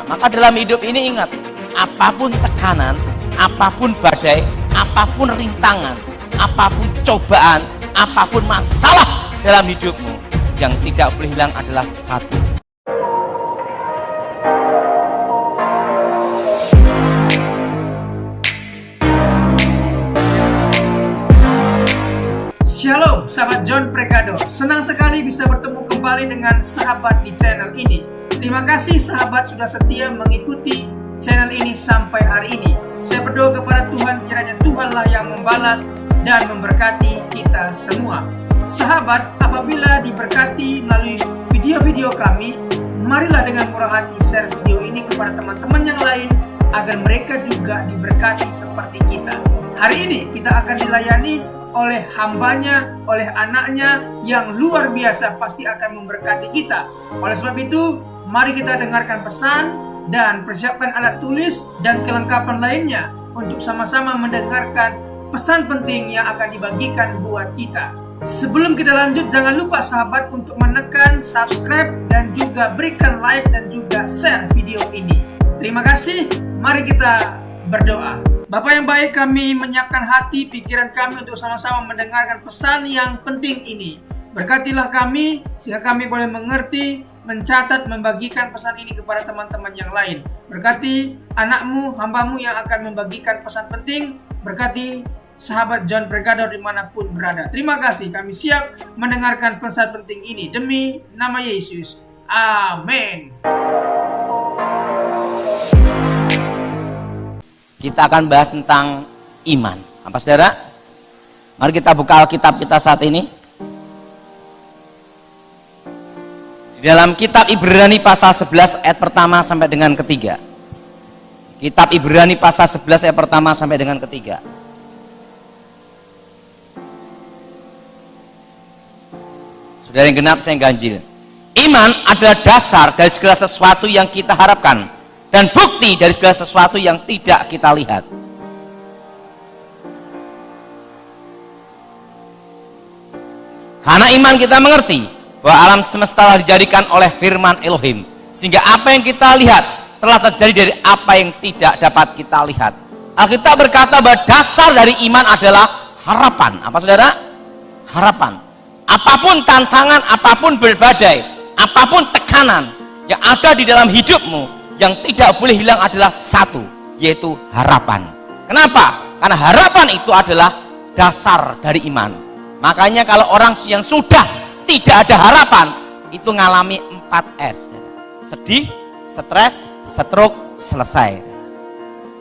maka dalam hidup ini ingat, apapun tekanan, apapun badai, apapun rintangan, apapun cobaan, apapun masalah dalam hidupmu, yang tidak boleh hilang adalah satu. Shalom, sahabat John Pregado. Senang sekali bisa bertemu kembali dengan sahabat di channel ini. Terima kasih sahabat sudah setia mengikuti channel ini sampai hari ini. Saya berdoa kepada Tuhan, kiranya Tuhanlah yang membalas dan memberkati kita semua. Sahabat, apabila diberkati melalui video-video kami, marilah dengan murah hati share video ini kepada teman-teman yang lain agar mereka juga diberkati seperti kita. Hari ini kita akan dilayani oleh hambanya, oleh anaknya yang luar biasa, pasti akan memberkati kita. Oleh sebab itu, mari kita dengarkan pesan dan persiapkan alat tulis dan kelengkapan lainnya untuk sama-sama mendengarkan pesan penting yang akan dibagikan buat kita. Sebelum kita lanjut, jangan lupa sahabat untuk menekan subscribe dan juga berikan like dan juga share video ini. Terima kasih, mari kita berdoa. Bapak yang baik, kami menyiapkan hati, pikiran kami untuk sama-sama mendengarkan pesan yang penting ini. Berkatilah kami, sehingga kami boleh mengerti, mencatat, membagikan pesan ini kepada teman-teman yang lain. Berkati anakmu, hambamu yang akan membagikan pesan penting. Berkati sahabat John Pregado dimanapun berada. Terima kasih, kami siap mendengarkan pesan penting ini. Demi nama Yesus. Amin. Kita akan bahas tentang iman. Apa saudara? Mari kita buka Alkitab kita saat ini. Di dalam kitab Ibrani pasal 11 ayat pertama sampai dengan ketiga. Kitab Ibrani pasal 11 ayat pertama sampai dengan ketiga. Saudara yang genap, saya yang ganjil. Iman adalah dasar dari segala sesuatu yang kita harapkan dan bukti dari segala sesuatu yang tidak kita lihat. Karena iman kita mengerti bahwa alam semesta telah dijadikan oleh firman Elohim, sehingga apa yang kita lihat telah terjadi dari apa yang tidak dapat kita lihat. Alkitab berkata bahwa dasar dari iman adalah harapan. Apa saudara? Harapan. Apapun tantangan, apapun berbadai, apapun tekanan yang ada di dalam hidupmu, yang tidak boleh hilang adalah satu, yaitu harapan. Kenapa? Karena harapan itu adalah dasar dari iman. Makanya kalau orang yang sudah tidak ada harapan, itu ngalami 4S. Sedih, stres, stroke, selesai.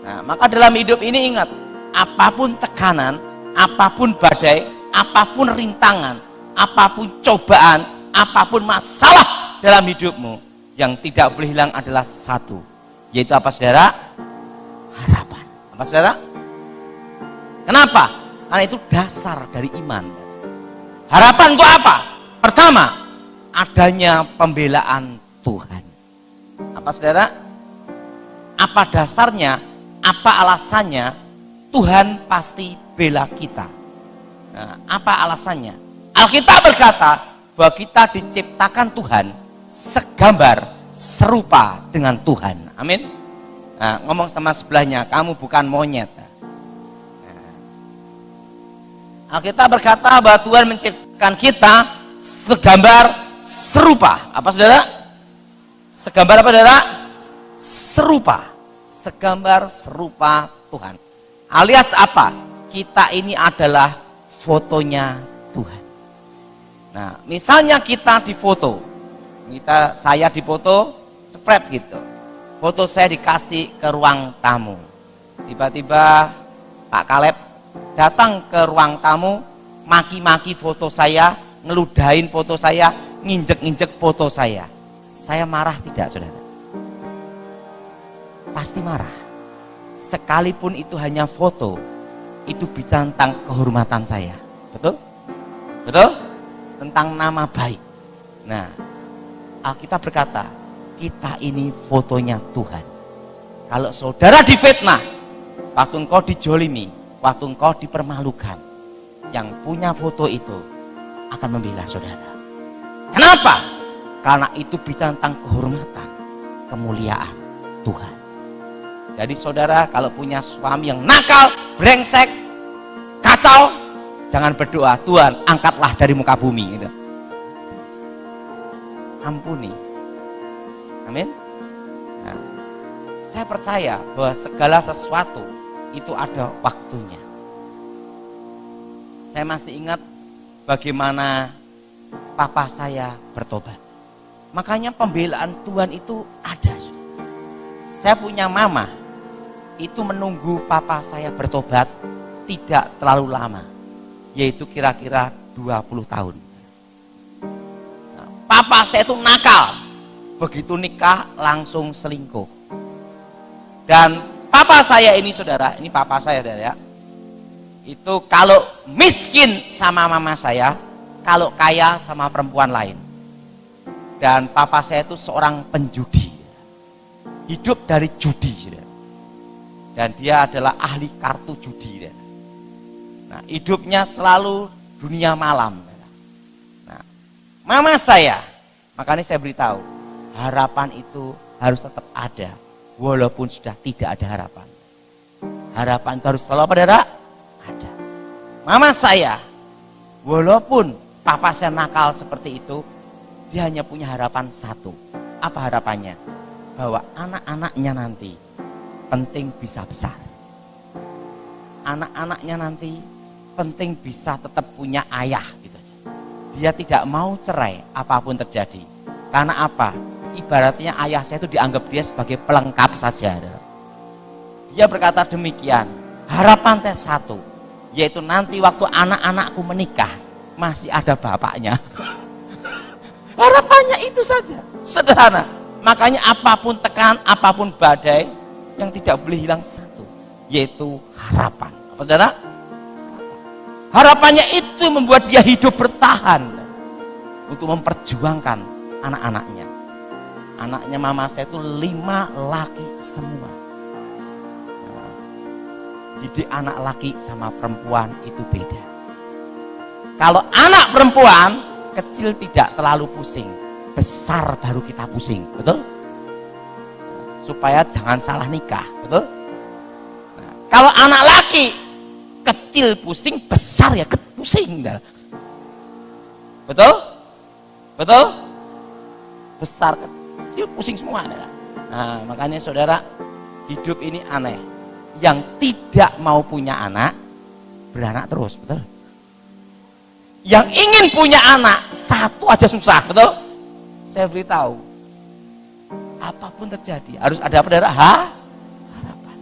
Nah, maka dalam hidup ini ingat, apapun tekanan, apapun badai, apapun rintangan, apapun cobaan, apapun masalah dalam hidupmu, yang tidak boleh hilang adalah satu, yaitu apa saudara? Harapan. Apa saudara? Kenapa? Karena itu dasar dari iman. Harapan itu apa? Pertama, adanya pembelaan Tuhan. Apa saudara? Apa dasarnya? Apa alasannya? Tuhan pasti bela kita. Nah, apa alasannya? Alkitab berkata bahwa kita diciptakan Tuhan segambar serupa dengan Tuhan. Amin. Nah, ngomong sama sebelahnya, kamu bukan monyet. Nah, Alkitab berkata bahwa Tuhan menciptakan kita segambar serupa. Apa saudara? Segambar apa saudara? Serupa. Segambar serupa Tuhan. Alias apa? Kita ini adalah fotonya Tuhan. Nah, misalnya kita difoto. Saya difoto, cepret gitu. Foto saya dikasih ke ruang tamu. Tiba-tiba Pak Kaleb datang ke ruang tamu, maki-maki foto saya, ngeludahin foto saya, nginjek-injek foto saya. Saya marah tidak, saudara? Pasti marah. Sekalipun itu hanya foto, itu bicara tentang kehormatan saya. Betul? Betul? Tentang nama baik. Nah, Alkitab berkata, kita ini fotonya Tuhan. Kalau saudara difitnah, waktu engkau dijolimi, waktu engkau dipermalukan, yang punya foto itu akan membela saudara. Kenapa? Karena itu bicara tentang kehormatan, kemuliaan. Tuhan. Jadi saudara kalau punya suami yang nakal, brengsek, kacau, jangan berdoa, Tuhan angkatlah dari muka bumi. Gitu. Ampuni. Amin. Nah, saya percaya bahwa segala sesuatu itu ada waktunya. Saya masih ingat bagaimana papa saya bertobat. Makanya pembelaan Tuhan itu ada. Saya punya mama, itu menunggu papa saya bertobat tidak terlalu lama, yaitu kira-kira 20 tahun. Nah, papa saya itu nakal, begitu nikah langsung selingkuh. Dan papa saya ini saudara, ini papa saya saudara ya, itu kalau miskin sama mama saya, kalau kaya sama perempuan lain. Dan papa saya itu seorang penjudi, hidup dari judi, dan dia adalah ahli kartu judi. Nah, hidupnya selalu dunia malam. Nah, mama saya, makanya saya beritahu, harapan itu harus tetap ada, walaupun sudah tidak ada harapan. Harapan itu harus selalu ada. Mama saya, walaupun papa saya nakal seperti itu, dia hanya punya harapan satu. Apa harapannya? Bahwa anak-anaknya nanti penting bisa besar. Anak-anaknya nanti penting bisa tetap punya ayah gitu aja. Dia tidak mau cerai apapun terjadi. Karena apa? Ibaratnya ayah saya itu dianggap dia sebagai pelengkap saja. Dia berkata demikian, harapan saya satu, yaitu nanti waktu anak-anakku menikah masih ada bapaknya. Harapannya itu saja, sederhana. Makanya apapun tekan, apapun badai, yang tidak boleh hilang satu, yaitu harapan. Apa saudara? Harapannya itu membuat dia hidup bertahan untuk memperjuangkan anak-anaknya. Anaknya mama saya itu 5 laki semua. Didik anak laki sama perempuan itu beda. Kalau anak perempuan kecil tidak terlalu pusing, besar baru kita pusing, betul? Supaya jangan salah nikah, betul? Nah, kalau anak laki kecil pusing, besar ya pusing, betul? Betul? Besar kecil pusing semua. Nah, makanya saudara, hidup ini aneh. Yang tidak mau punya anak beranak terus, betul? Yang ingin punya anak satu aja susah, betul? Saya beritahu, apapun terjadi harus ada apa saudara? Harapan.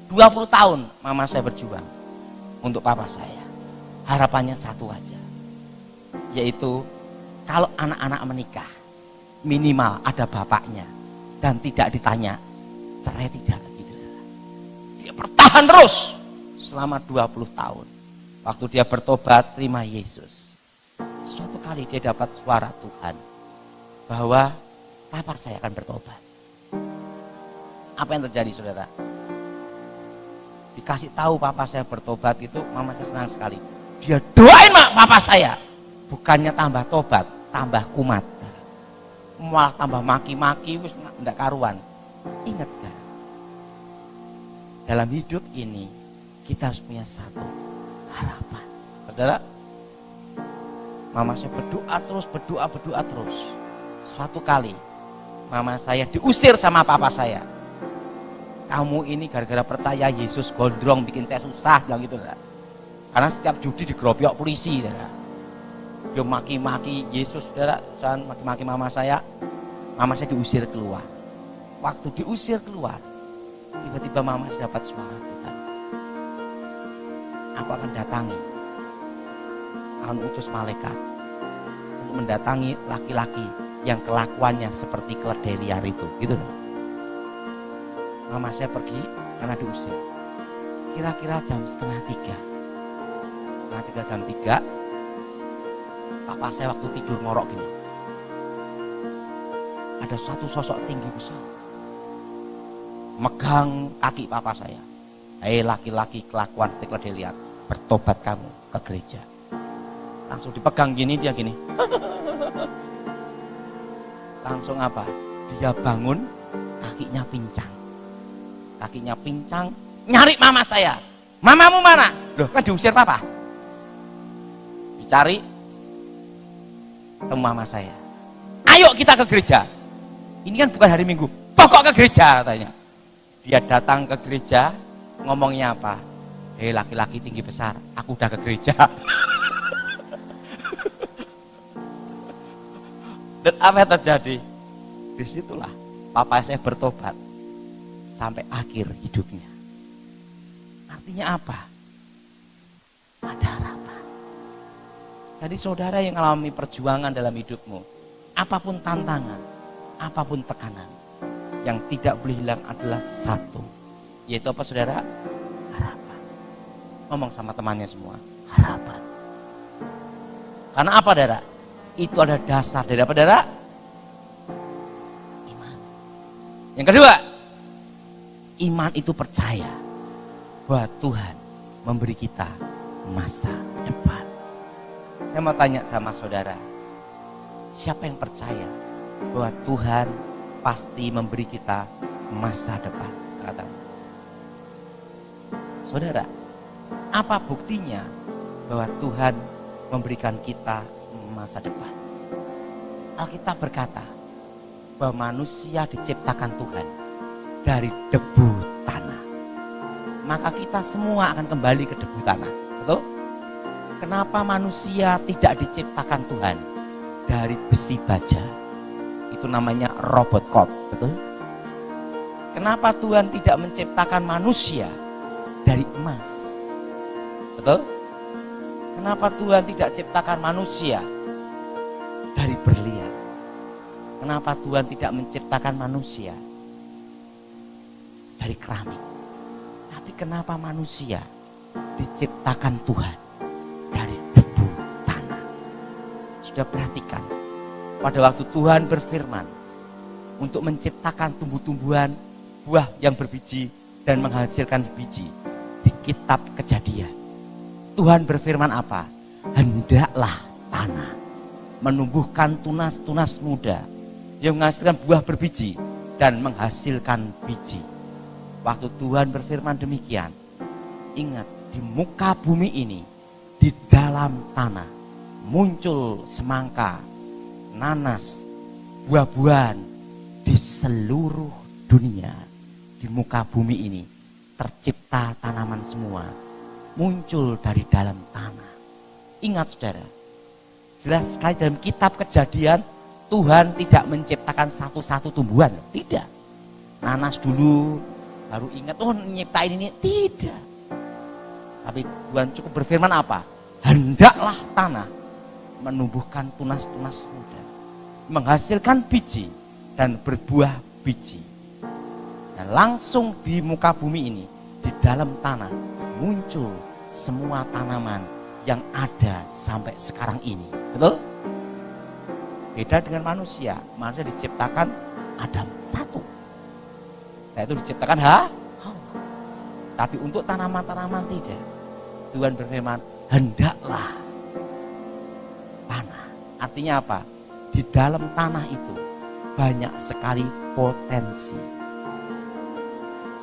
20 tahun mama saya berjuang untuk papa saya. Harapannya satu aja, yaitu kalau anak-anak menikah minimal ada bapaknya dan tidak ditanya cerai tidak. Dia bertahan terus selama 20 tahun. Waktu dia bertobat, terima Yesus. Suatu kali dia dapat suara Tuhan bahwa papa saya akan bertobat. Apa yang terjadi saudara? Dikasih tahu papa saya bertobat itu, mama saya senang sekali. Dia doain papa saya, bukannya tambah tobat, tambah kumat, malah tambah maki-maki, wis enggak karuan. Ingat kan? Dalam hidup ini kita harus punya satu harapan. Saudara, mama saya berdoa terus. Suatu kali mama saya diusir sama papa saya. Kamu ini gara-gara percaya Yesus gondrong bikin saya susah, bilang gitu. Karena setiap judi digerobyok polisi. Dia maki-maki Yesus, saudara, dan maki-maki mama saya. Mama saya diusir keluar. Waktu diusir keluar, tiba-tiba mama dapat suara Tuhan. Aku akan datangi, akan utus malaikat untuk mendatangi laki-laki yang kelakuannya seperti keledai liar itu, gitu. Mama saya pergi karena diusir. Kira-kira jam setengah 3, jam 3, papa saya waktu tidur ngorok gini. Ada satu sosok tinggi besar, megang kaki papa saya. Hei laki-laki kelakuan keledai liar, bertobat kamu ke gereja. Langsung dipegang gini, dia gini. Langsung apa? Dia bangun, kakinya pincang, nyari mama saya. Mamamu mana? Loh, kan diusir papa. Dicari, ketemu mama saya. Ayo kita ke gereja. Ini kan bukan hari Minggu, pokok ke gereja katanya. Dia datang ke gereja, ngomongnya apa? Laki-laki tinggi besar, aku udah ke gereja. Dan apa yang terjadi? Disitulah papa saya bertobat sampai akhir hidupnya. Artinya apa? Ada harapan. Jadi saudara yang mengalami perjuangan dalam hidupmu, apapun tantangan, apapun tekanan, yang tidak boleh hilang adalah satu, yaitu apa saudara? Harapan. Ngomong sama temannya semua, harapan. Karena apa saudara? Itu ada dasar dari apa saudara? Iman. Yang kedua, iman itu percaya bahwa Tuhan memberi kita masa depan. Saya mau tanya sama saudara, siapa yang percaya bahwa Tuhan pasti memberi kita masa depan? Katakan. Saudara, apa buktinya bahwa Tuhan memberikan kita masa depan? Alkitab berkata bahwa manusia diciptakan Tuhan dari debu tanah. Maka kita semua akan kembali ke debu tanah. Betul? Kenapa manusia tidak diciptakan Tuhan dari besi baja? Itu namanya robot cop. Betul? Kenapa Tuhan tidak menciptakan manusia dari emas? Betul? Kenapa Tuhan tidak ciptakan manusia dari berlian? Kenapa Tuhan tidak menciptakan manusia dari keramik? Tapi kenapa manusia diciptakan Tuhan dari debu tanah? Sudah perhatikan, pada waktu Tuhan berfirman untuk menciptakan tumbuh-tumbuhan, buah yang berbiji dan menghasilkan biji di kitab Kejadian, Tuhan berfirman apa? Hendaklah tanah menumbuhkan tunas-tunas muda yang menghasilkan buah berbiji dan menghasilkan biji. Waktu Tuhan berfirman demikian, ingat, di muka bumi ini, di dalam tanah muncul semangka, nanas, buah-buahan di seluruh dunia. Di muka bumi ini tercipta tanaman semua, muncul dari dalam tanah. Ingat saudara, jelas sekali dalam kitab Kejadian, Tuhan tidak menciptakan satu-satu tumbuhan, tidak. Nanas dulu, baru ingat, oh nyiptain ini, tidak. Tapi Tuhan cukup berfirman apa? Hendaklah tanah menumbuhkan tunas-tunas muda, menghasilkan biji dan berbuah biji. Dan langsung di muka bumi ini, di dalam tanah, muncul semua tanaman yang ada sampai sekarang ini. Betul? Beda dengan manusia. Manusia diciptakan Adam satu. Nah, itu diciptakan Hawa. Tapi untuk tanaman-tanaman tidak. Tuhan berfirman, hendaklah tanah. Artinya apa? Di dalam tanah itu banyak sekali potensi.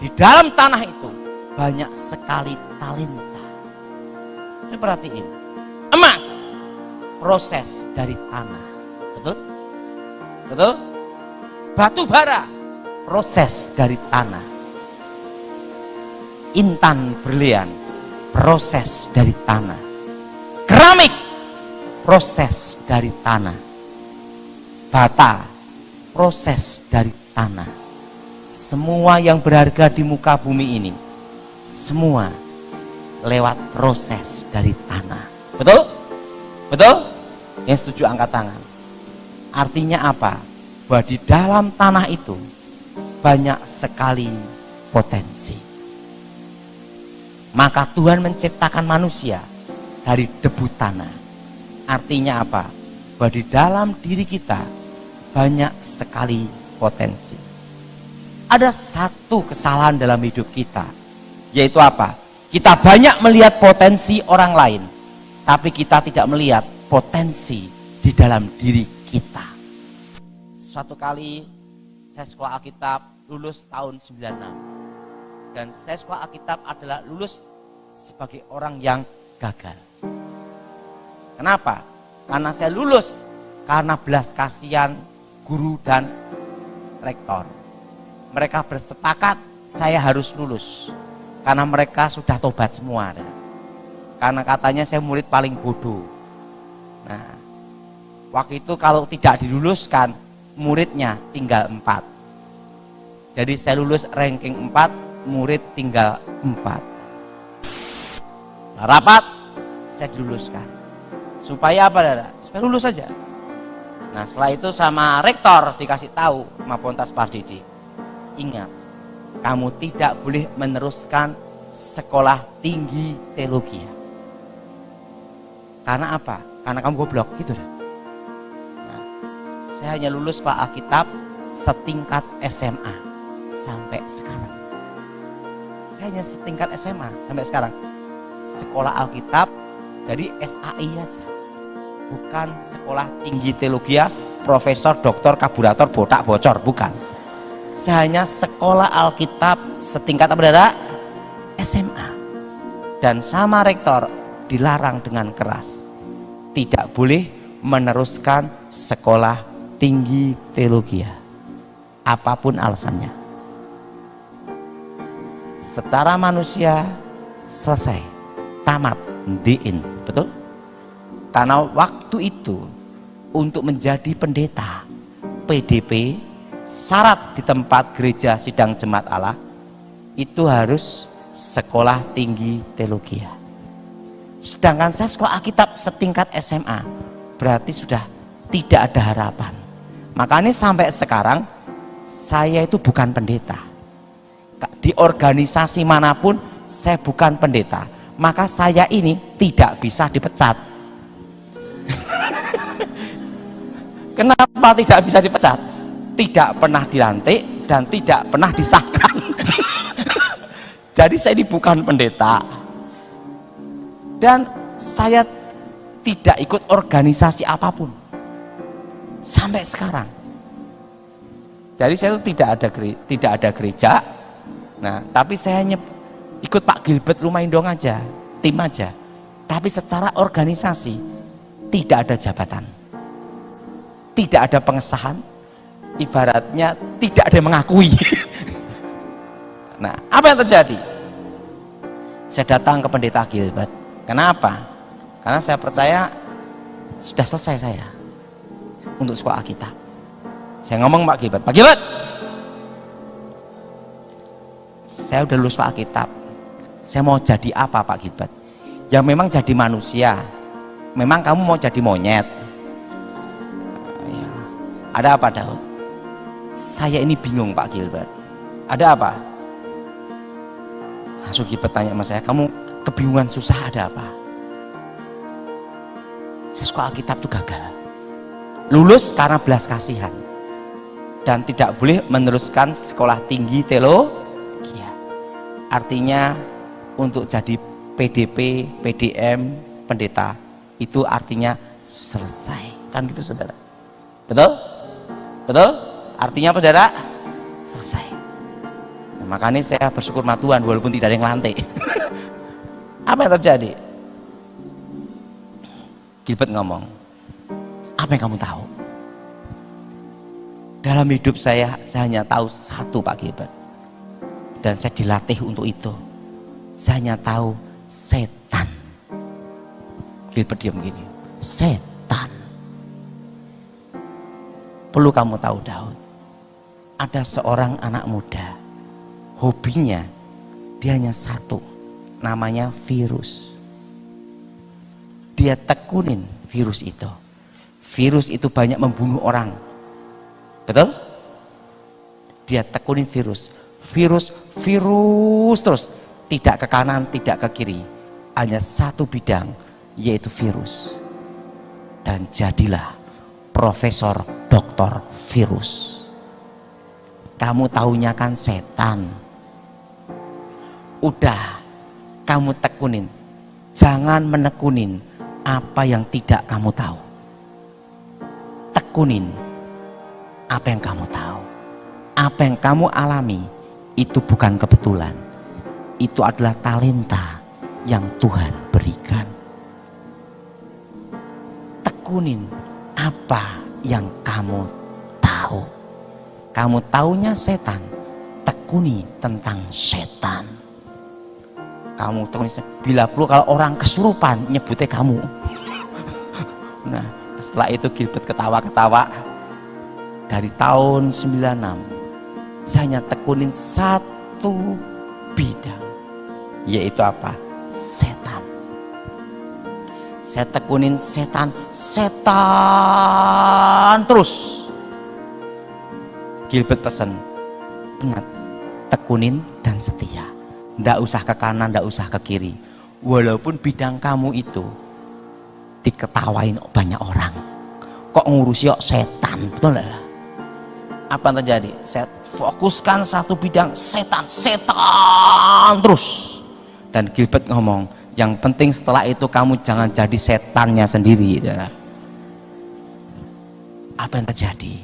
Di dalam tanah itu banyak sekali talenta. Ini perhatiin. Emas, proses dari tanah. Betul? Betul? Batu bara, proses dari tanah. Intan berlian, proses dari tanah. Keramik, proses dari tanah. Bata, proses dari tanah. Semua yang berharga di muka bumi ini, semua lewat proses dari tanah. Betul? Betul? Yang setuju angkat tangan. Artinya apa? Bahwa di dalam tanah itu banyak sekali potensi. Maka Tuhan menciptakan manusia dari debu tanah. Artinya apa? Bahwa di dalam diri kita banyak sekali potensi. Ada satu kesalahan dalam hidup kita, yaitu apa? Kita banyak melihat potensi orang lain, tapi kita tidak melihat potensi di dalam diri kita. Suatu kali Saya sekolah Alkitab lulus tahun 96. Dan saya sekolah Alkitab adalah lulus sebagai orang yang gagal. Kenapa? Karena saya lulus karena belas kasihan guru dan rektor. Mereka bersepakat saya harus lulus karena mereka sudah tobat semua. Karena katanya saya murid paling bodoh. Nah, waktu itu kalau tidak diluluskan, muridnya tinggal 4. Jadi saya lulus ranking 4, murid tinggal 4. Nah, rapat, saya diluluskan. Supaya apa, Dada? Supaya lulus saja. Nah, setelah itu sama rektor dikasih tahu sama Pontas Pardede, ingat, kamu tidak boleh meneruskan sekolah tinggi teologi. Karena apa? Karena kamu goblok, gitu dah. Nah, saya hanya lulus sekolah Alkitab setingkat SMA sampai sekarang. Saya hanya setingkat SMA sampai sekarang. Sekolah Alkitab dari SAI aja. Bukan sekolah tinggi teologi, profesor, doktor, kaburator, botak, bocor, bukan. Saya hanya sekolah Alkitab setingkat apa, Saudara? SMA. Dan sama rektor dilarang dengan keras. Tidak boleh meneruskan sekolah tinggi teologi. Apapun alasannya. Secara manusia selesai, tamat, diin, betul? Karena waktu itu untuk menjadi pendeta PDP, syarat di tempat gereja sidang jemaat Allah itu harus sekolah tinggi teologi. Sedangkan saya sekolah Alkitab setingkat SMA, berarti sudah tidak ada harapan. Makanya sampai sekarang saya itu bukan pendeta. Di organisasi manapun saya bukan pendeta. Maka saya ini tidak bisa dipecat. Kenapa tidak bisa dipecat? Tidak pernah dilantik dan tidak pernah disahkan. Jadi saya ini bukan pendeta. Dan saya tidak ikut organisasi apapun sampai sekarang. Jadi saya itu tidak ada gereja. Nah, tapi saya hanya ikut Pak Gilbert Lumaindo aja, tim aja. Tapi secara organisasi tidak ada jabatan, tidak ada pengesahan, ibaratnya tidak ada yang mengakui. Nah, apa yang terjadi? Saya datang ke pendeta Gilbert. Kenapa? Karena saya percaya sudah selesai saya untuk sekolah Alkitab. Saya ngomong Pak Gilbert, Pak Gilbert, saya udah lulus Pak Alkitab. Saya mau jadi apa Pak Gilbert? Ya memang jadi manusia. Memang kamu mau jadi monyet? Ya. Ada apa Daud? Saya ini bingung Pak Gilbert. Ada apa? Langsung Gilbert tanya sama saya, kamu kebingungan susah ada apa? Saya sekolah Alkitab itu gagal. Lulus karena belas kasihan. Dan tidak boleh meneruskan sekolah tinggi teologi. Artinya untuk jadi PDP, PDM, pendeta itu artinya selesai. Kan gitu saudara? Betul? Betul? Artinya apa saudara? Selesai. Nah, makanya saya bersyukur sama Tuhan walaupun tidak ada yang lantik. Apa yang terjadi? Gilbert ngomong, apa yang kamu tahu? Dalam hidup saya hanya tahu satu Pak Gilbert. Dan saya dilatih untuk itu. Saya hanya tahu setan. Gilbert diam begini, setan. Perlu kamu tahu Daud, ada seorang anak muda, hobinya dia hanya satu, namanya virus. Dia tekunin virus itu. Virus itu banyak membunuh orang. Betul? Dia tekunin virus terus, tidak ke kanan, tidak ke kiri, hanya satu bidang, yaitu virus. Dan jadilah profesor doktor virus. Kamu taunya kan setan. Udah kamu tekunin, jangan menekunin apa yang tidak kamu tahu. Tekunin apa yang kamu tahu. apa yang kamu alami itu bukan kebetulan. Itu adalah talenta yang Tuhan berikan. Tekunin apa yang kamu tahu. Kamu taunya setan, tekuni tentang setan. Kamu tekuni, bila perlu kalau orang kesurupan nyebutnya kamu. Nah, setelah itu Gilbert ketawa-ketawa. Dari tahun 96 saya hanya tekunin satu bidang, yaitu apa? Setan. Saya tekunin setan terus. Gilbert pesan, ingat, tekunin dan setia. Nggak usah ke kanan, nggak usah ke kiri. Walaupun bidang kamu itu diketawain banyak orang, kok ngurusi kok setan, betul nggak? Apa yang terjadi? Saya fokuskan satu bidang, setan terus. Dan Gilbert ngomong, yang penting setelah itu kamu jangan jadi setannya sendiri. Apa yang terjadi?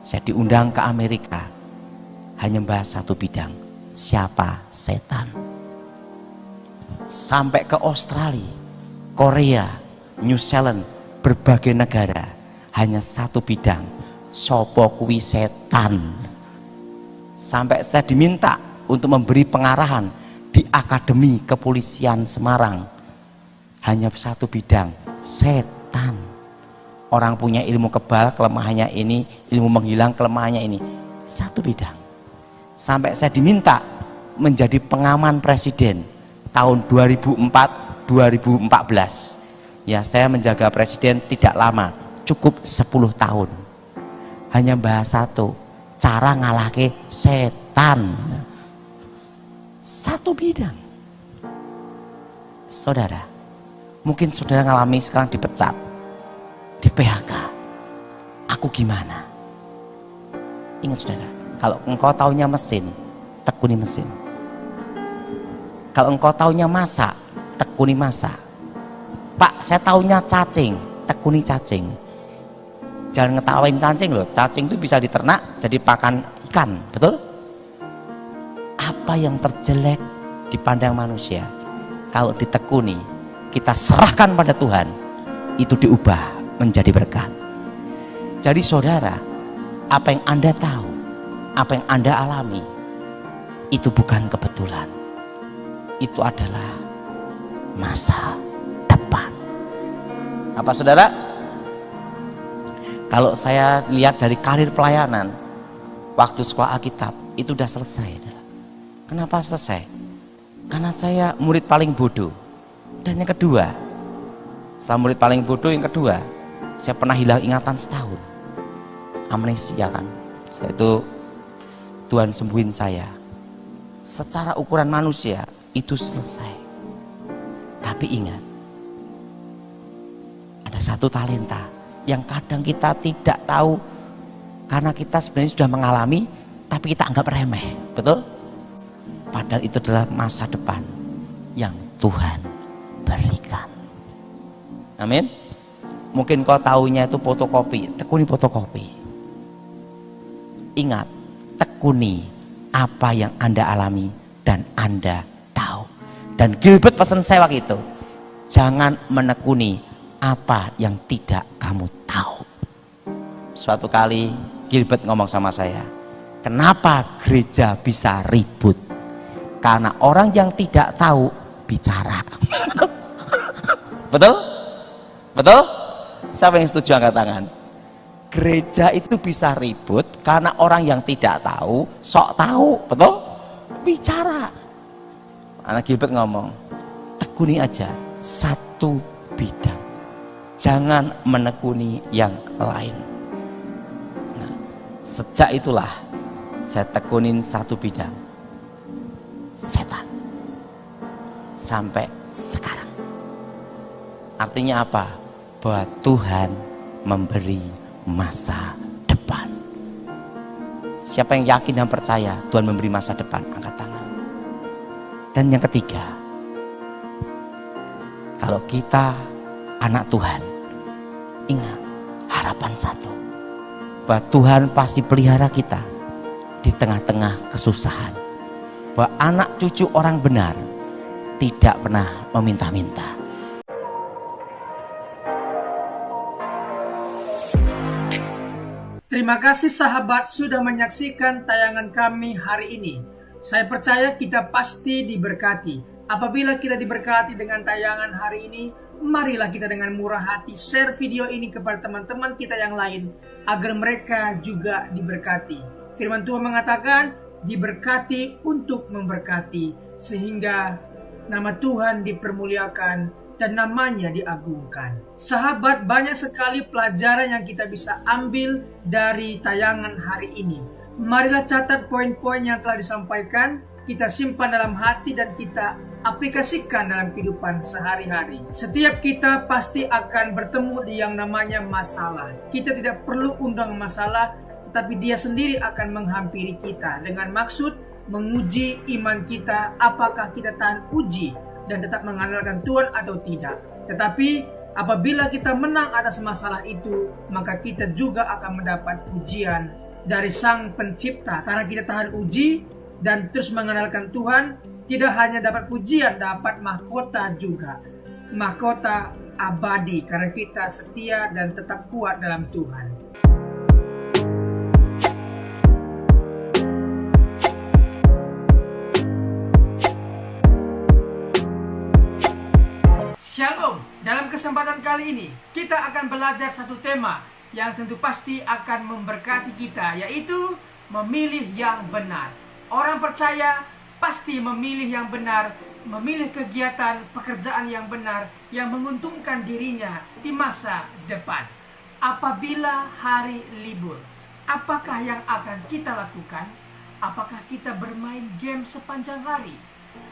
Saya diundang ke Amerika, hanya bahas satu bidang, siapa setan. Sampai ke Australia, Korea, New Zealand, berbagai negara, hanya satu bidang, sopo kuwi setan. Sampai saya diminta untuk memberi pengarahan di Akademi Kepolisian Semarang, hanya satu bidang, setan. Orang punya ilmu kebal, kelemahannya ini, ilmu menghilang, kelemahannya ini, satu bidang. Sampai saya diminta menjadi pengaman presiden tahun 2004-2014. Ya, saya menjaga presiden tidak lama, cukup 10 tahun. Hanya bahas satu, cara ngalahke setan. Satu bidang. Saudara, mungkin saudara ngalami sekarang dipecat, di PHK. Aku gimana? Ingat saudara, kalau engkau taunya mesin, tekuni mesin. Kalau engkau taunya masak, tekuni masak. Pak, saya taunya cacing, tekuni cacing. Jangan ngetawain cacing loh, cacing itu bisa diternak jadi pakan ikan, betul? Apa yang terjelek dipandang manusia, kalau ditekuni, kita serahkan pada Tuhan, itu diubah menjadi berkat. Jadi saudara, apa yang Anda tahu, apa yang Anda alami, itu bukan kebetulan. Itu adalah masa depan. Apa saudara? Kalau saya lihat dari karir pelayanan, waktu sekolah Alkitab, itu udah selesai. Kenapa selesai? Karena saya murid paling bodoh. Dan yang kedua, setelah murid paling bodoh, yang kedua, saya pernah hilang ingatan setahun. Amnesia kan. Setelah itu Tuhan sembuhin saya. Secara ukuran manusia itu selesai. Tapi ingat, ada satu talenta yang kadang kita tidak tahu, karena kita sebenarnya sudah mengalami, tapi kita anggap remeh, betul? Padahal itu adalah masa depan yang Tuhan berikan. Amin. Mungkin kau taunya itu fotokopi, tekuni fotokopi. Ingat, tekuni apa yang Anda alami dan Anda tahu. Dan Gilbert pesan saya waktu itu, jangan menekuni apa yang tidak kamu tahu. Suatu kali Gilbert ngomong sama saya, kenapa gereja bisa ribut? Karena orang yang tidak tahu bicara. Betul? Betul? Siapa yang setuju angkat tangan? Gereja itu bisa ribut karena orang yang tidak tahu sok tahu, betul? Bicara. Anak Gilbert ngomong, tekuni aja satu bidang, jangan menekuni yang lain. Nah, sejak itulah saya tekunin satu bidang, setan, sampai sekarang. Artinya apa? Bahwa Tuhan memberi masa depan. Siapa yang yakin dan percaya Tuhan memberi masa depan, angkat tangan. Dan yang ketiga, kalau kita anak Tuhan, ingat harapan satu, bahwa Tuhan pasti pelihara kita di tengah-tengah kesusahan. Bahwa anak cucu orang benar tidak pernah meminta-minta. Terima kasih sahabat sudah menyaksikan tayangan kami hari ini. Saya percaya kita pasti diberkati. Apabila kita diberkati dengan tayangan hari ini, marilah kita dengan murah hati share video ini kepada teman-teman kita yang lain agar mereka juga diberkati. Firman Tuhan mengatakan diberkati untuk memberkati, sehingga nama Tuhan dipermuliakan dan namanya diagungkan. Sahabat, banyak sekali pelajaran yang kita bisa ambil dari tayangan hari ini. Marilah catat poin-poin yang telah disampaikan, kita simpan dalam hati dan kita aplikasikan dalam kehidupan sehari-hari. Setiap kita pasti akan bertemu di yang namanya masalah. Kita tidak perlu undang masalah, tetapi dia sendiri akan menghampiri kita dengan maksud menguji iman kita, apakah kita tahan uji dan tetap mengandalkan Tuhan atau tidak. Tetapi apabila kita menang atas masalah itu, maka kita juga akan mendapat pujian dari Sang Pencipta. Karena kita tahan uji dan terus mengandalkan Tuhan, tidak hanya dapat pujian, dapat mahkota juga. Mahkota abadi karena kita setia dan tetap kuat dalam Tuhan. Shalom, dalam kesempatan kali ini kita akan belajar satu tema yang tentu pasti akan memberkati kita, yaitu memilih yang benar. Orang percaya pasti memilih yang benar, memilih kegiatan pekerjaan yang benar yang menguntungkan dirinya di masa depan. Apabila hari libur, apakah yang akan kita lakukan? Apakah kita bermain game sepanjang hari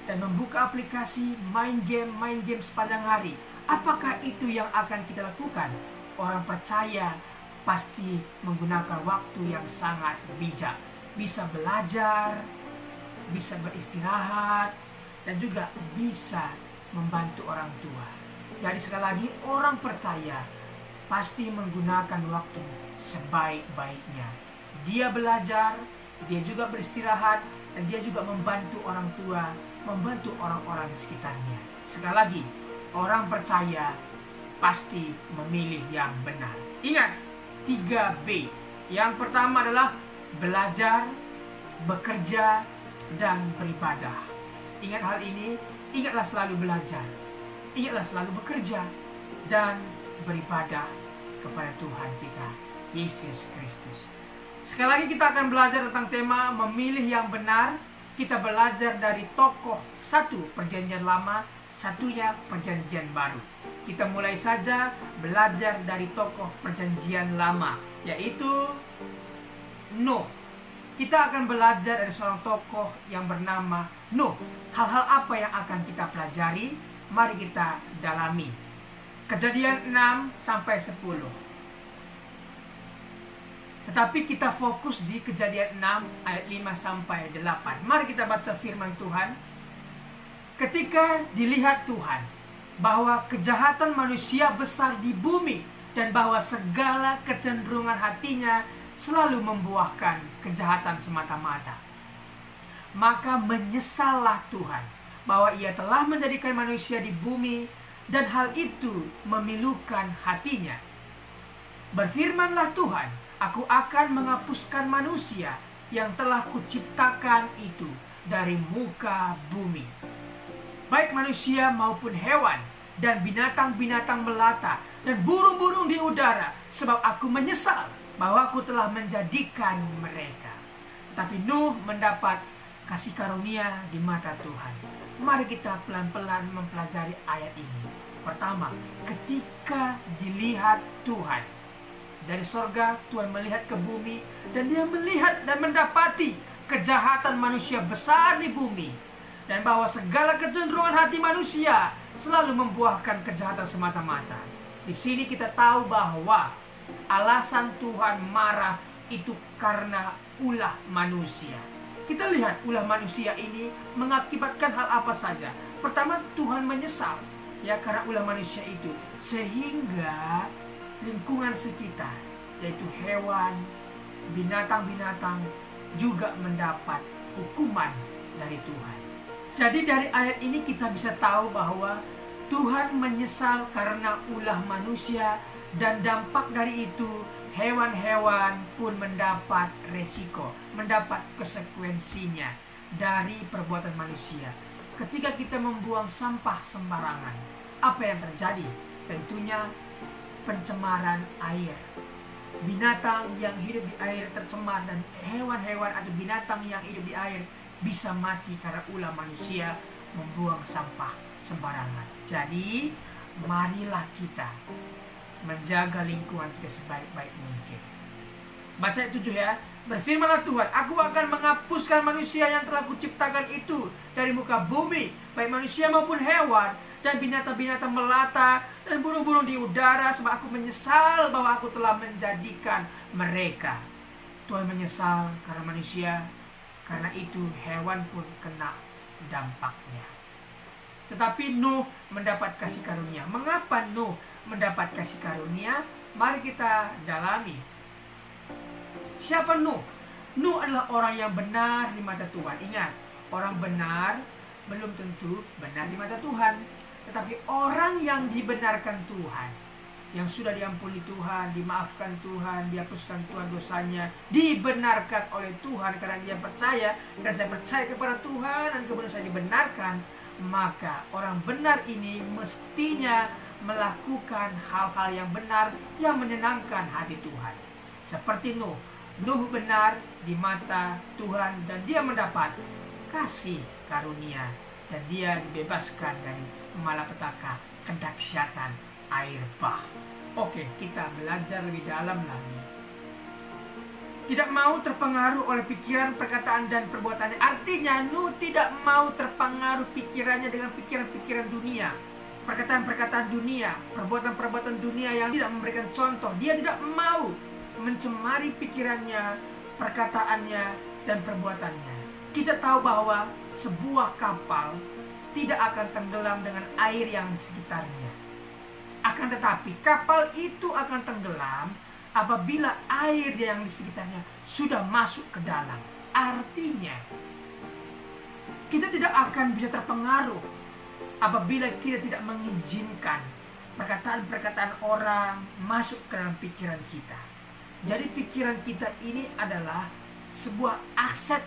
dan membuka aplikasi main game sepanjang hari? Apakah itu yang akan kita lakukan? Orang percaya pasti menggunakan waktu yang sangat bijak. Bisa belajar, bisa beristirahat, dan juga bisa membantu orang tua. Jadi sekali lagi, orang percaya pasti menggunakan waktu sebaik-baiknya. Dia belajar, dia juga beristirahat, dan dia juga membantu orang tua, membantu orang-orang di sekitarnya. Sekali lagi, orang percaya pasti memilih yang benar. Ingat, 3B. Yang pertama adalah belajar, bekerja, dan beribadah. Ingat hal ini, ingatlah selalu belajar, ingatlah selalu bekerja, dan beribadah kepada Tuhan kita, Yesus Kristus. Sekali lagi kita akan belajar tentang tema memilih yang benar. Kita belajar dari tokoh satu Perjanjian Lama, satunya Perjanjian Baru. Kita mulai saja belajar dari tokoh Perjanjian Lama, yaitu Nuh. Kita akan belajar dari seorang tokoh yang bernama Nuh. Hal-hal apa yang akan kita pelajari? Mari kita dalami. Kejadian 6-10. Tetapi kita fokus di Kejadian 6 ayat 5-8. Mari kita baca firman Tuhan. Ketika dilihat Tuhan bahwa kejahatan manusia besar di bumi dan bahwa segala kecenderungan hatinya selalu membuahkan kejahatan semata-mata, maka menyesallah Tuhan bahwa ia telah menjadikan manusia di bumi dan hal itu memilukan hatinya. Berfirmanlah Tuhan, aku akan menghapuskan manusia yang telah kuciptakan itu dari muka bumi, baik manusia maupun hewan dan binatang-binatang melata dan burung-burung di udara, sebab aku menyesal bahwa aku telah menjadikan mereka. Tetapi Nuh mendapat kasih karunia di mata Tuhan. Mari kita pelan-pelan mempelajari ayat ini. Pertama, ketika dilihat Tuhan dari sorga, Tuhan melihat ke bumi dan dia melihat dan mendapati kejahatan manusia besar di bumi dan bahwa segala kecenderungan hati manusia selalu membuahkan kejahatan semata-mata. Di sini kita tahu bahwa alasan Tuhan marah itu karena ulah manusia. Kita lihat ulah manusia ini mengakibatkan hal apa saja. Pertama, Tuhan menyesal ya karena ulah manusia itu, sehingga lingkungan sekitar, yaitu hewan, binatang-binatang, juga mendapat hukuman dari Tuhan. Jadi dari ayat ini kita bisa tahu bahwa Tuhan menyesal karena ulah manusia, dan dampak dari itu hewan-hewan pun mendapat resiko, mendapat konsekuensinya dari perbuatan manusia. Ketika kita membuang sampah sembarangan, apa yang terjadi? Tentunya pencemaran air. Binatang yang hidup di air tercemar, dan hewan-hewan atau binatang yang hidup di air bisa mati karena ulah manusia membuang sampah sembarangan. Jadi marilah kita menjaga lingkungan kita sebaik-baik mungkin. Baca ayat 7 ya. Berfirmanlah Tuhan, aku akan menghapuskan manusia yang telah kuciptakan itu dari muka bumi, baik manusia maupun hewan, dan binatang-binatang melata, dan burung-burung di udara, sebab aku menyesal bahwa aku telah menjadikan mereka. Tuhan menyesal karena manusia, karena itu hewan pun kena dampaknya. Tetapi Nuh mendapat kasih karunia. Mengapa Nuh mendapat kasih karunia? Mari kita dalami. Siapa Nuh? Nuh adalah orang yang benar di mata Tuhan. Ingat, orang benar belum tentu benar di mata Tuhan. Tetapi orang yang dibenarkan Tuhan, yang sudah diampuni Tuhan, dimaafkan Tuhan, dihapuskan Tuhan dosanya, dibenarkan oleh Tuhan karena dia percaya, dan saya percaya kepada Tuhan dan kemudian saya dibenarkan, maka orang benar ini mestinya melakukan hal-hal yang benar yang menyenangkan hati Tuhan. Seperti Nuh. Nuh benar di mata Tuhan dan dia mendapat kasih karunia, dan dia dibebaskan dari malapetaka kedahsyatan air bah. Oke, kita belajar lebih dalam lagi. Tidak mau terpengaruh oleh pikiran, perkataan, dan perbuatannya. Artinya Nuh tidak mau terpengaruh pikirannya dengan pikiran-pikiran dunia, perkataan-perkataan dunia, perbuatan-perbuatan dunia yang tidak memberikan contoh. Dia tidak mau mencemari pikirannya, perkataannya, dan perbuatannya. Kita tahu bahwa sebuah kapal tidak akan tenggelam dengan air yang di sekitarnya. Akan tetapi kapal itu akan tenggelam apabila air yang di sekitarnya sudah masuk ke dalam. Artinya kita tidak akan bisa terpengaruh apabila kita tidak mengizinkan perkataan-perkataan orang masuk ke dalam pikiran kita. Jadi pikiran kita ini adalah sebuah aset,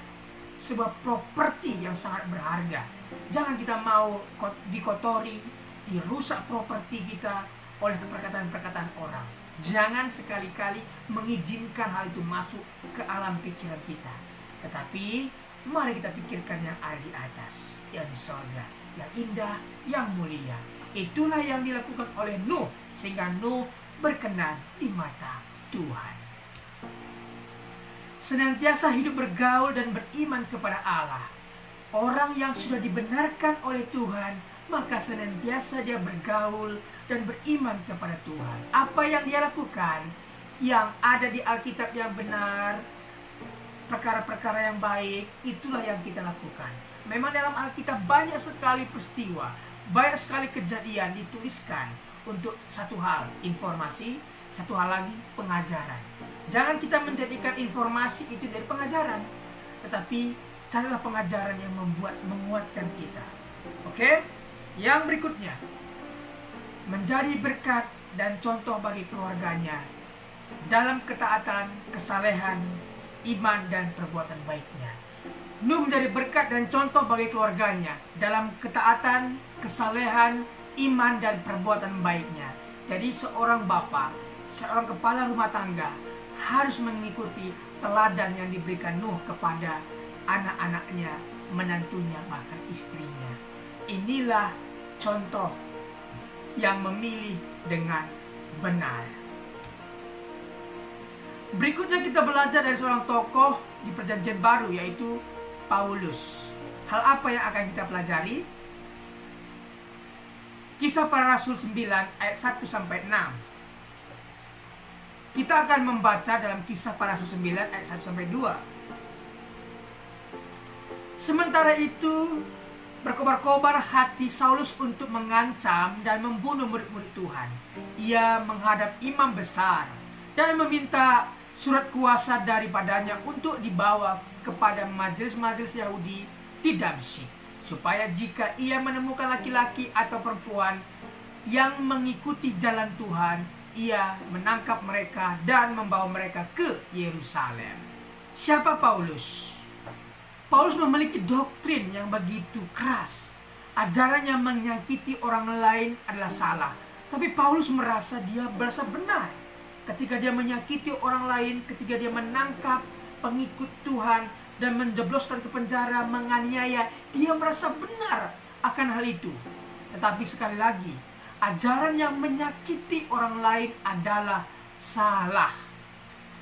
sebuah properti yang sangat berharga. Jangan kita mau dikotori, dirusak properti kita oleh perkataan-perkataan orang. Jangan sekali-kali mengizinkan hal itu masuk ke alam pikiran kita. Tetapi mari kita pikirkan yang ada di atas, yang di sorga, yang indah, yang mulia. Itulah yang dilakukan oleh Nuh, sehingga Nuh berkenan di mata Tuhan. Senantiasa hidup bergaul dan beriman kepada Allah. Orang yang sudah dibenarkan oleh Tuhan, maka senantiasa dia bergaul dan beriman kepada Tuhan. Apa yang dia lakukan, yang ada di Alkitab yang benar, perkara-perkara yang baik, itulah yang kita lakukan. Memang dalam Alkitab banyak sekali peristiwa, banyak sekali kejadian dituliskan untuk satu hal, informasi, satu hal lagi, pengajaran. Jangan kita menjadikan informasi itu dari pengajaran, tetapi carilah pengajaran yang menguatkan kita. Oke? Yang berikutnya, menjadi berkat dan contoh bagi keluarganya dalam ketaatan, kesalehan, iman, dan perbuatan baiknya. Nuh menjadi berkat dan contoh bagi keluarganya dalam ketaatan, kesalehan, iman, dan perbuatan baiknya. Jadi seorang bapa, seorang kepala rumah tangga harus mengikuti teladan yang diberikan Nuh kepada anak-anaknya, menantunya, bahkan istrinya. Inilah contoh yang memilih dengan benar. Berikutnya kita belajar dari seorang tokoh di Perjanjian Baru, yaitu Paulus. Hal apa yang akan kita pelajari? Kisah Para Rasul 9 ayat 1-6. Kita akan membaca dalam Kisah Para Rasul 9 ayat 1-2. Sementara itu berkobar-kobar hati Saulus untuk mengancam dan membunuh murid-murid Tuhan. Ia menghadap imam besar dan meminta surat kuasa daripadanya untuk dibawa kepada majelis-majelis Yahudi di Damsyik, supaya jika ia menemukan laki-laki atau perempuan yang mengikuti jalan Tuhan, ia menangkap mereka dan membawa mereka ke Yerusalem. Siapa Paulus? Paulus memiliki doktrin yang begitu keras. Ajarannya menyakiti orang lain adalah salah. Tapi Paulus merasa benar. Ketika dia menyakiti orang lain, ketika dia menangkap pengikut Tuhan dan menjebloskan ke penjara, menganiaya, dia merasa benar akan hal itu. Tetapi sekali lagi, ajaran yang menyakiti orang lain adalah salah.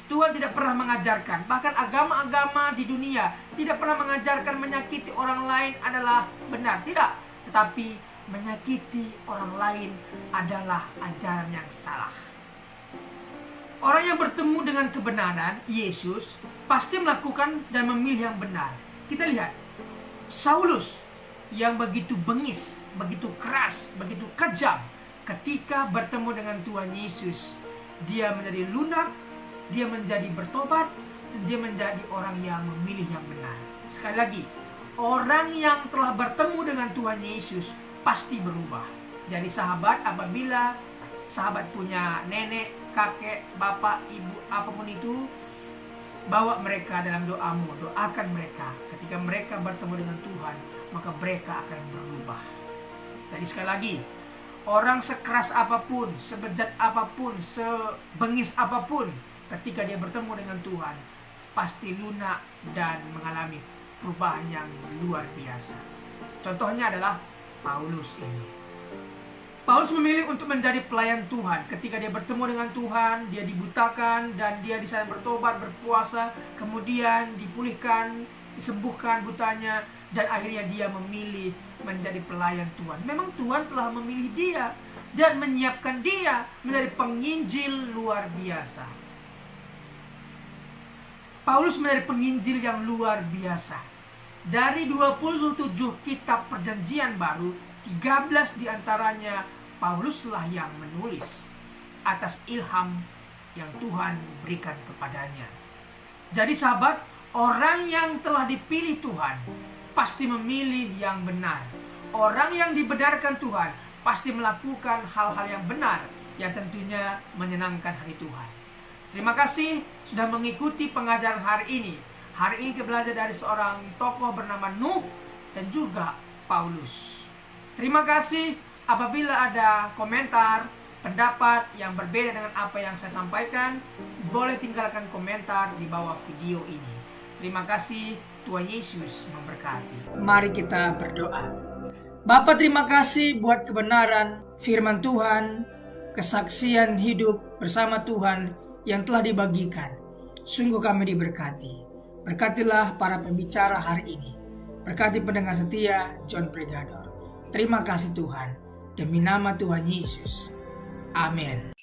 Tuhan tidak pernah mengajarkan, bahkan agama-agama di dunia tidak pernah mengajarkan menyakiti orang lain adalah benar. Tidak, tetapi menyakiti orang lain adalah ajaran yang salah. Orang yang bertemu dengan kebenaran, Yesus, pasti melakukan dan memilih yang benar. Kita lihat, Saulus yang begitu bengis, begitu keras, begitu kejam, ketika bertemu dengan Tuhan Yesus, dia menjadi lunak, dia menjadi bertobat, dan dia menjadi orang yang memilih yang benar. Sekali lagi, orang yang telah bertemu dengan Tuhan Yesus pasti berubah. Jadi sahabat, apabila sahabat punya nenek, kakek, bapak, ibu, apapun itu, bawa mereka dalam doamu, doakan mereka. Ketika mereka bertemu dengan Tuhan, maka mereka akan berubah. Jadi sekali lagi, orang sekeras apapun, sebejat apapun, sebengis apapun, ketika dia bertemu dengan Tuhan, pasti lunak dan mengalami perubahan yang luar biasa. Contohnya adalah Paulus ini. Paulus memilih untuk menjadi pelayan Tuhan. Ketika dia bertemu dengan Tuhan, dia dibutakan dan dia di sana bertobat, berpuasa, kemudian dipulihkan, disembuhkan butanya, dan akhirnya dia memilih menjadi pelayan Tuhan. Memang Tuhan telah memilih dia dan menyiapkan dia menjadi penginjil luar biasa. Paulus menjadi penginjil yang luar biasa. Dari 27 kitab perjanjian baru, 13 diantaranya Pauluslah yang menulis atas ilham yang Tuhan berikan kepadanya. Jadi sahabat, orang yang telah dipilih Tuhan pasti memilih yang benar. Orang yang dibenarkan Tuhan pasti melakukan hal-hal yang benar, yang tentunya menyenangkan hati Tuhan. Terima kasih sudah mengikuti pengajaran hari ini. Hari ini kita belajar dari seorang tokoh bernama Nuh dan juga Paulus. Terima kasih. Apabila ada komentar, pendapat yang berbeda dengan apa yang saya sampaikan, boleh tinggalkan komentar di bawah video ini. Terima kasih. Tuhan Yesus memberkati. Mari kita berdoa. Bapa, terima kasih buat kebenaran firman Tuhan, kesaksian hidup bersama Tuhan yang telah dibagikan. Sungguh kami diberkati. Berkatilah para pembicara hari ini. Berkati pendengar setia John Pregador. Terima kasih Tuhan. Demi nama Tuhan Yesus. Amin.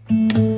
kasih.